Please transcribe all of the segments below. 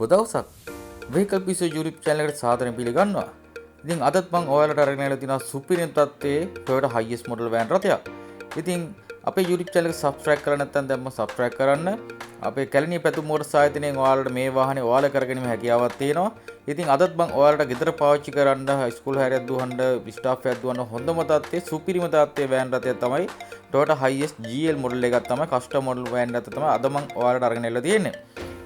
දවසක් vehicle පිස්සෝ YouTube channel එකට සාදරයෙන් පිළිගන්නවා. ඉතින් අදත් මම ඔයාලට අරගෙන ආලා තියෙනවා සුපිරිම තත්ත්වයේ Toyota highest model van රථයක්. ඉතින් අපේ YouTube channel එක subscribe කරලා නැත්නම් දැන්ම subscribe කරන්න. අපේ කැලණිය පැතුම් මෝටර් සායතනයෙන් ඔයාලට මේ වාහනේ ඔයාලා කරගැනීමේ හැකියාවක් තියෙනවා. ඉතින් අදත් මම ඔයාලට ගෙදර පාවිච්චි කරන්න, ස්කූල් හැරයක් දුවන්න, ස්ටාෆ් එකක් දුවන්න හොඳම තත්ත්වයේ සුපිරිම තත්ත්වයේ van රථයක් තමයි Toyota highest GL model එකක් තමයි custom model van රථය තමයි අද මම ඔයාලට අරගෙන ආලා තියෙන්නේ.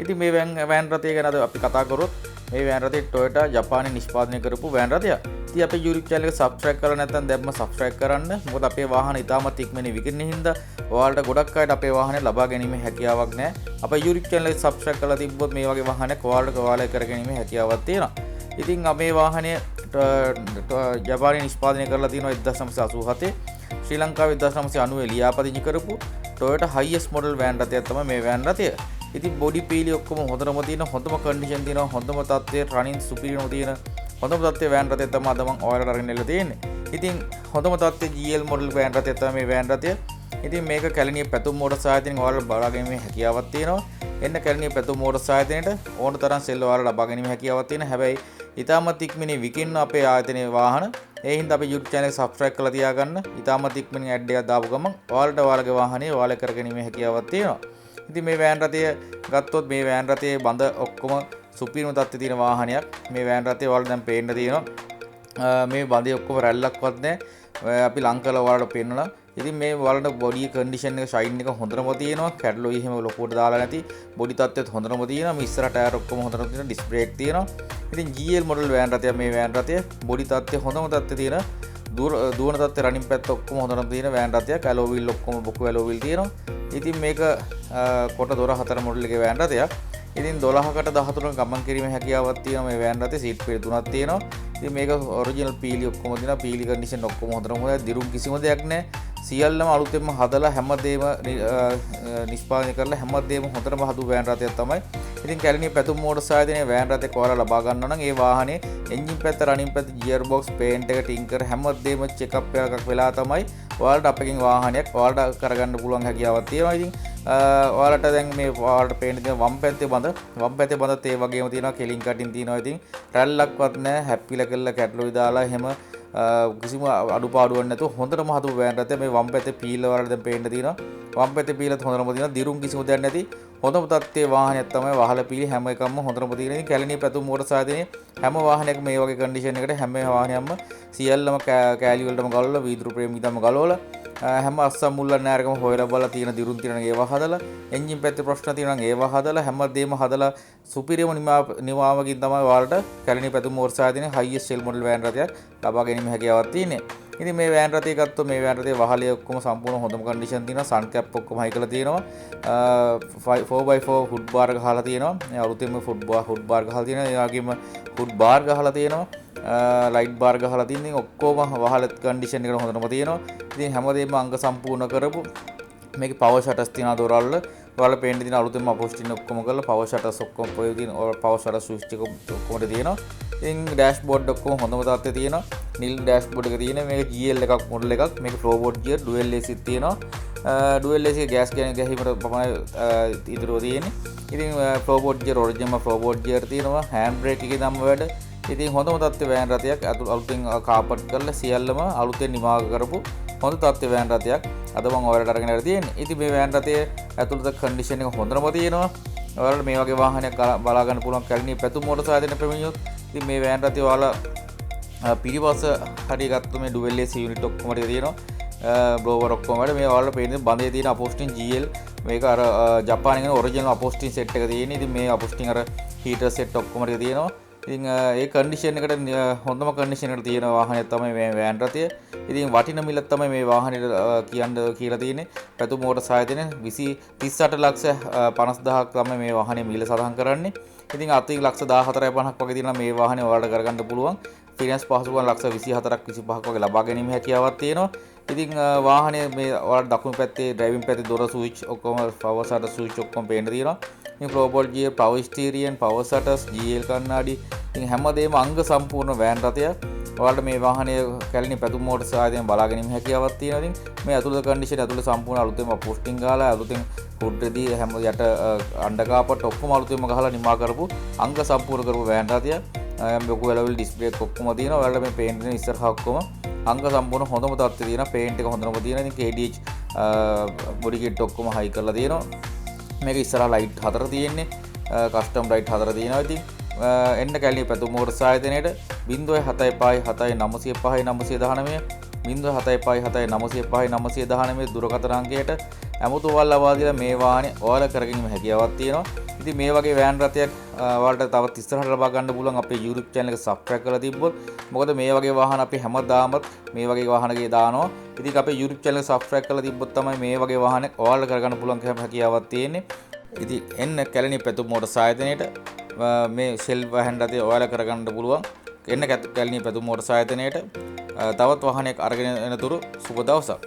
ඉතින් මේ වෑන් රථය ගැන අද අපි කතා කරොත් මේ වෑන් රථය Toyota ජපානයේ නිෂ්පාදනය කරපු වෑන් රථයක්. ඉතින් අපේ YouTube channel එක subscribe කරලා නැත්නම් දැන්ම subscribe කරන්න. මොකද අපේ වාහන ඉතාමත් ඉක්මනින් විකිරෙන හින්දා ඔයාලට ගොඩක් අයට අපේ වාහනේ ලබා ගැනීමේ හැකියාවක් නැහැ. අපේ YouTube channel එක subscribe කරලා තිබ්බොත් මේ වගේ වාහනයක් ඔයාලා කර ගැනීමේ හැකියාවක් තියෙනවා. ඉතින් මේ වාහනය ජපානයේ නිෂ්පාදනය කරලා තියෙනවා 1987. ශ්‍රී ලංකාවේ 1990 ලියාපදිංචි කරපු Toyota highest model වෑන් රථයක් තමයි මේ වෑන් රථය. ඉතින් බොඩි පීලි ඔක්කොම හොඳටම තියෙන, හොඳම කන්ඩිෂන් තියෙනවා, හොඳම තත්ත්වයේ රනින් සුපිරියම තියෙන හොඳම තත්ත්වයේ වෑන් රථය තමයි අද මම ඔයාලට අරගෙන ඉල්ල තියෙන්නේ. ඉතින් හොඳම තත්ත්වයේ GL model වෑන් රථය තමයි මේ වෑන් රථය. ඉතින් මේක කැලණිය පැතුම් මෝටර් සායතනයෙන් ඔයාලට බලා ගැනීමේ හැකියාවක් තියෙනවා. එන්න කැලණිය පැතුම් මෝටර් සායතනයට ඕන තරම් සෙල් ඔයාලට ලබා ගැනීමේ හැකියාවක් තියෙනවා. හැබැයි ඉතාමත් ඉක්මනින් විකින්න අපේ ආයතනයේ වාහන. ඒ හින්දා අපේ YouTube channel එක subscribe කරලා තියාගන්න. ඉතාමත් ඉක්මනින් ad එකක් දාපු ගමන් ඔයාලගේ වාහනේ ඔයාලා කර ගැනීමේ හැකියාවක් තියෙනවා. ඉතින් මේ වෑන් රථය ගත්තොත් මේ වෑන් රථයේ බඳ ඔක්කොම සුපිරිම තත්ත්වයේ තියෙන වාහනයක්. මේ වෑන් රථය ඔයාලට දැන් පේන්න තියෙනවා. මේ බඳේ ඔක්කොම රැල්ලක්වත් නැහැ. අපි ලං කරලා ඔයාලට පෙන්නනවා. ඉතින් මේ ඔයාලට බොඩි කන්ඩිෂන් එක ෂයින් එක හොඳටම තියෙනවා. කැඩලොයි එහෙම ලොකුවට දාලා නැති බොඩි තත්ත්වෙත් හොඳටම තියෙනවා. මේ ඉස්සර ටයර් ඔක්කොම හොඳටම තියෙනවා. ඩිස්ක් බ්‍රේක් තියෙනවා. ඉතින් GL model වෑන් රථය මේ වෑන් රථය බොඩි තත්ත්වය හොඳම තත්ත්වයේ තියෙන දුවන තත්ත්වයේ රනින් පැත්ත ඔක්කොම හොඳටම තියෙන වෑන් රථයක්. ඇලෝ වීල් ඔක්කොම බොකු ඇලෝ වීල් තියෙනවා. ඉතින් මේක කොට දොර 4 මොඩල් එකේ වෑන් රථයක්. ඉතින් 12කට 13ක ගමන් කිරීමේ හැකියාවක් තියෙනවා මේ වෑන් රථේ. සීට් පෙළ තුනක් තියෙනවා. ඉතින් මේක ඔරිජිනල් පීලි ඔක්කොම තියෙනවා. පීලි කන්ඩිෂන් ඔක්කොම හොඳටම හොඳයි. දිරුම් කිසිම දෙයක් නැහැ. සියල්ලම අලුතෙන්ම හදලා හැමදේම නිෂ්පාදනය කරලා හැමදේම හොඳටම හදපු වෑන් රථයක් තමයි. ඉතින් කැලණිය පැතුම් මෝටර් සායතනයේ වෑන් රථයක් ඔයාලා ලබා ගන්නවා නම් ඒ වාහනේ එන්ජින් පැත්ත, රනින් පැත්ත, ගියර් බොක්ස්, පේන්ට් එක, ටින්කර් හැමදේම චෙක්අප් එකක් වෙලා තමයි ඔයාලට අපකින් වාහනයක් ඔයාලට කරගන්න පුළුවන් හැකියාවක් තියෙනවා. ඉතින් ඔයාලට දැන් මේ ඔයාලට පේන දේ වම් පැත්තේ බඳත් ඒ වගේම තියෙනවා. කෙලින් කටින් තියෙනවා. ඉතින් රැල්ලක්වත් නැහැ. හැප්පිලා කරලා කැටලොයි දාලා එහෙම කිසිම අඩුපාඩුවක් නැතුව හොඳටම හදපු වෑන් රථය. මේ වම් පැත්තේ පීල වලට දැන් පේන්න තියෙනවා. වම් පැත්තේ පීලත් හොඳටම තියෙනවා. දිරුම් කිසිම දෙයක් නැති හොඳම තත්ත්වයේ වාහනයක් තමයි. වහල පීලි හැම එකක්ම හොඳටම තියෙනවා. ඉතින් කැලණිය පැතුම් මෝටර් සායතනයේ හැම වාහනයකම මේ වගේ කන්ඩිෂන් එකට හැම වාහනයක්ම සියල්ලම කෑලි වලටම ගලවලා වීදුරු ප්‍රේමිකටම ගලවලා හැම අස්සම් මුල්ලන් නෑරකම හොයලා බලලා තියෙන දිරුම් තියෙන ඒවා හදලා එන්ජින් පැත්තේ ප්‍රශ්න තියෙනවා නම් ඒවා හදලා හැමදේම හදලා සුපිරියම නිමාවකින් තමයි ඔයාලට කැලණිය පැතුම් මෝටර් සායතනයේ highest sell model වෑන් රථයක් ලබා ගැනීම හැකියාවක් තියෙන්නේ. ඉතින් මේ වෑන් රථය ගත්තොත් මේ වෑන් රථයේ වහලේ ඔක්කොම සම්පූර්ණ හොඳම කන්ඩිෂන් තියෙනවා. සන් කැප් ඔක්කොම හයි කරලා තියෙනවා. 4x4 හුඩ් බාර් ගහලා තියෙනවා. මේ අලුතෙන්ම හුඩ් බාර් ගහලා තියෙනවා. ඒ වගේම හුඩ් බාර් ගහලා තියෙනවා. ලයිට් බාර් ගහලා තියෙනවා. ඔක්කොම වහල කන්ඩිෂන් එකට හොඳටම තියෙනවා. ඉතින් හැමදේම අංග සම්පූර්ණ කරපු මේකේ පවර් ෂටර්ස් තියෙනවා දොරවල්. ඔයාලා පේන්න තියෙන අලුතෙන්ම අපොස්ටින් ඔක්කොම කරලා පවර් ෂටර්ස් ඔක්කොම පොය තියෙන පවර් ෂටර් ස්විච් එක ඔක්කොම තියෙනවා. ඉතින් ඩෑෂ්බෝඩ් ඔක්කොම හොඳම තත්ත්වයේ තියෙනවා. නිල් ඩෑෂ්බෝඩ් එක තියෙන මේක GL එකක් මොඩල් එකක්. මේක ෆ්ලෝබෝඩ් ගියර් ඩුවල් AC තියෙනවා. ඩුවල් AC ගෑස් ගැනීමට පමණයි ඉදිරිය තියෙන්නේ. ඉතින් ෆ්ලෝබෝඩ් ගියර් ඔරිජිනල් ෆ්ලෝබෝඩ් ගියර් තියෙනවා. හෑන්ඩ් බ්‍රේක් එකේ නම් වැඩ. ඉතින් හොඳම තත්ත්වයේ වෑන් රථයක් අලුතෙන් කාපට් කරලා සියල්ලම අලුතෙන් නිමාව කරපු හොඳ තත්ත්වයේ වෑන් රථයක් අද මම ඔයාලට අරගෙන ආලා තියෙන්නේ. ඉතින් මේ වෑන් රථයේ ඇතුළත කන්ඩිෂන් එක හොඳටම තියෙනවා. ඔයාලට මේ වගේ වාහනයක් බලා ගන්න පුළුවන් කැලණිය පැතුම් මෝටර් සායතන ප්‍රමියොත්. ඉතින් මේ වෑන් රථය ඔයාලා පිරිපස්ස හරිය ගත්ත මේ ඩුවල් AC යුනිට් ඔක්කොම තියෙනවා. බ්ලෝවර් ඔක්කොම වැඩ මේ ඔයාලට පේන්නේ බඳේ තියෙන අපොස්ටින් GL මේක අර ජපානයේ ඔරිජිනල් අපොස්ටින් සෙට් එක තියෙන්නේ. ඉතින් මේ අපොස්ටින් අර හීටර් සෙට් ඔක්කොම තියෙනවා. ඉතින් ඒ කන්ඩිෂන් එකට හොඳම කන්ඩිෂන් එකට තියෙන වාහනයක් තමයි මේ වෑන් රථය. ඉතින් වටින මිල තමයි මේ වාහනේ කියලා තියෙන්නේ. පැතුම් මෝටර් සායතනයේ 38,50,000ක් තමයි මේ වාහනේ මිල සඳහන් කරන්නේ. ඉතින් අතින් ලක්ෂ 14,50ක් වගේ තියෙනවා මේ වාහනේ ඔයාලට කරගන්න පුළුවන්. ෆිනන්ස් පහසුකම් ලක්ෂ 24ක් 25ක් වගේ ලබා ගැනීම හැකියාවක් තියෙනවා. ඉතින් වාහනේ මේ ඔයාලට දකුණු පැත්තේ ඩ්‍රයිවිං පැත්තේ දොර ස්විච් ඔක්කොම පවර් ෂටර් ස්විච් ඔක්කොම පේන්න තියෙනවා. ඉතින් ෆ්ලෝබෝඩ් ගියර්, පවර් ස්ටීරියන්, පවර් ෂටර්ස්, GL කණ්ණාඩි ඉතින් හැමදේම අංග සම්පූර්ණ වෑන් රථයක්. ඔයාලට මේ වාහනයේ කැලණි පැතුම් මෝටර්ස් ආයතනයෙන් බලා ගැනීම හැකියාවක් තියෙනවා. ඉතින් මේ ඇතුළත කන්ඩිෂන් ඇතුළේ සම්පූර්ණ අලුතෙන්ම පෝස්ටිං ගාලා අලුතෙන් හුඩ් රෙදි හැම යට අණ්ඩකාපට ඔක්කොම අලුතෙන්ම ගහලා නිමා කරපු අංග සම්පූර්ණ කරපු වෑන් රථය. ලොකු වෙලවල් ඩිස්ප්ලේ එක ඔක්කොම තියෙනවා. ඔයාලට මේ පේන්ට් එක ඉස්සරහා ඔක්කොම අංග සම්පූර්ණ හොඳම තත්ත්වයේ තියෙනවා. පේන්ට් එක හොඳම තියෙනවා. ඉතින් KDH බොඩි කිට් ඔක්කොම හයි කරලා තියෙනවා. මේක ඉස්සරහා ලයිට් 4 තියෙන්නේ. කස්ටම් ලයිට් 4 තියෙනවා. ඉතින් එන්න කැලණි පැතුම් මෝටර්ස් ආයතනයේට 075595919 075595919 දුරකථන අංකයට ඇමතුමක් ලබා දීලා මේ වාහනේ ඔයාලා කරගැනීම හැකියාවක් තියෙනවා. ඉතින් මේ වගේ වෑන් රථයක් ඔයාලට තවත් ඉස්සරහට ලබා ගන්න පුළුවන් අපේ YouTube channel එක subscribe කරලා තිබ්බොත්. මොකද මේ වගේ වාහන අපි හැමදාමත් මේ වගේ වාහනකේ දානවා. ඉතින් අපේ YouTube channel එක subscribe කරලා තිබ්බොත් තමයි මේ වගේ වාහනයක් ඔයාලට කරගන්න පුළුවන් හැකියාවක් තියෙන්නේ. ඉතින් එන්න කැලණි පැතුම් මෝටර්ස් ආයතනයේට මේ සෙල් වෑන් රථය ඔයාලා කරගන්න පුළුවන්. එන්න කැලණි පැතුම් මෝටර්ස් ආයතනයේට තවත් වාහනයක් අරගෙන එනතුරු සුබ දවසක්.